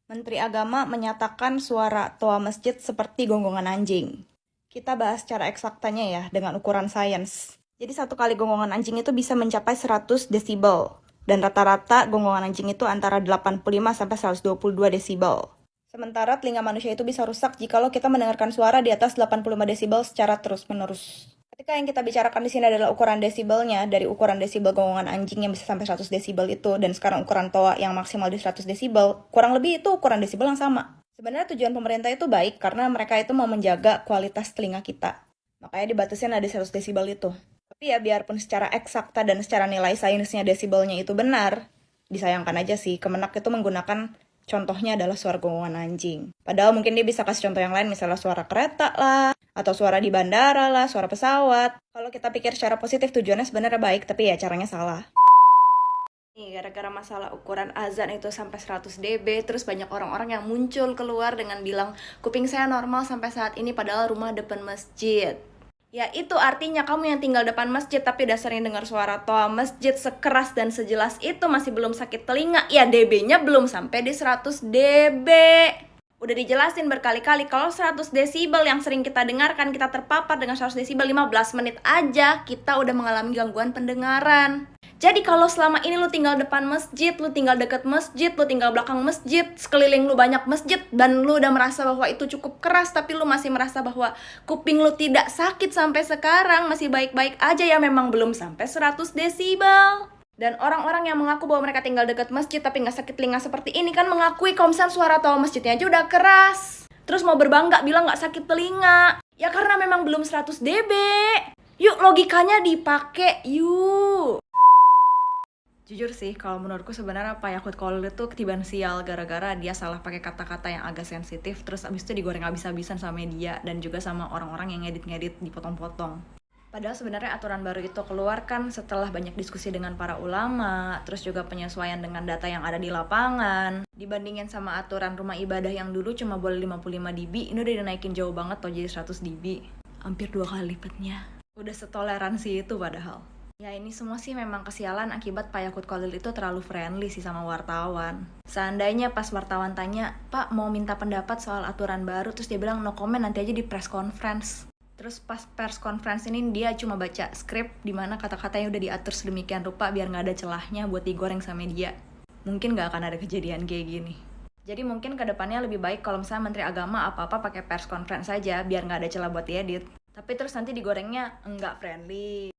Menteri Agama menyatakan suara toa masjid seperti gonggongan anjing. Kita bahas cara eksaktanya ya, dengan ukuran sains. Jadi satu kali gonggongan anjing itu bisa mencapai 100 desibel. Dan rata-rata gonggongan anjing itu antara 85 sampai 122 desibel. Sementara telinga manusia itu bisa rusak jikalau kita mendengarkan suara di atas 85 desibel secara terus-menerus. Ketika yang kita bicarakan di sini adalah ukuran desibelnya, dari ukuran desibel gonggongan anjing yang bisa sampai 100 desibel itu, dan sekarang ukuran toa yang maksimal di 100 desibel, kurang lebih itu ukuran desibel yang sama. Sebenarnya tujuan pemerintah itu baik karena mereka itu mau menjaga kualitas telinga kita. Makanya dibatasin ada 100 desibel itu. Tapi ya biarpun secara eksakta dan secara nilai sainsnya desibelnya itu benar, disayangkan aja sih Kemenak itu menggunakan contohnya adalah suara gonggongan anjing. Padahal mungkin dia bisa kasih contoh yang lain, misalnya suara kereta lah, atau suara di bandara lah, suara pesawat. Kalau kita pikir secara positif tujuannya sebenarnya baik, tapi ya caranya salah. Nih, gara-gara masalah ukuran azan itu sampai 100 dB, terus banyak orang-orang yang muncul keluar dengan bilang, kuping saya normal sampai saat ini padahal rumah depan masjid. Ya itu artinya kamu yang tinggal depan masjid tapi udah sering dengar suara toa masjid sekeras dan sejelas itu masih belum sakit telinga. Ya dB-nya belum sampai di 100 dB. Udah dijelasin berkali-kali kalau 100 desibel yang sering kita dengarkan, kita terpapar dengan 100 desibel 15 menit aja kita udah mengalami gangguan pendengaran. Jadi kalau selama ini lu tinggal depan masjid, lu tinggal deket masjid, lu tinggal belakang masjid, sekeliling lu banyak masjid, dan lu udah merasa bahwa itu cukup keras, tapi lu masih merasa bahwa kuping lu tidak sakit sampai sekarang, masih baik-baik aja, ya memang belum sampai 100 desibel. Dan orang-orang yang mengaku bahwa mereka tinggal deket masjid tapi nggak sakit telinga seperti ini kan mengakui kalau misalnya suara toa masjidnya aja udah keras. Terus mau berbangga bilang nggak sakit telinga. Ya karena memang belum 100 dB. Yuk logikanya dipakai, yuk. Jujur sih, kalau menurutku sebenarnya Pak Yakut Kolil itu ketiban sial gara-gara dia salah pakai kata-kata yang agak sensitif, terus abis itu digoreng habis-habisan sama media dan juga sama orang-orang yang ngedit-ngedit dipotong-potong. Padahal sebenarnya aturan baru itu keluar kan setelah banyak diskusi dengan para ulama, terus juga penyesuaian dengan data yang ada di lapangan. Dibandingin sama aturan rumah ibadah yang dulu cuma boleh 55 dB, ini udah dinaikin jauh banget tuh jadi 100 dB. Hampir 2 kali lipatnya. Udah setoleransi itu padahal. Ya ini semua sih memang kesialan akibat Pak Yakut Kolil itu terlalu friendly sih sama wartawan. Seandainya pas wartawan tanya, Pak mau minta pendapat soal aturan baru, terus dia bilang no comment nanti aja di press conference. Terus pas press conference ini dia cuma baca skrip dimana kata-katanya udah diatur sedemikian rupa biar gak ada celahnya buat digoreng sama media. Mungkin gak akan ada kejadian kayak gini. Jadi mungkin kedepannya lebih baik kalau misalnya Menteri Agama apa-apa pakai press conference saja biar gak ada celah buat diedit. Tapi terus nanti digorengnya enggak friendly.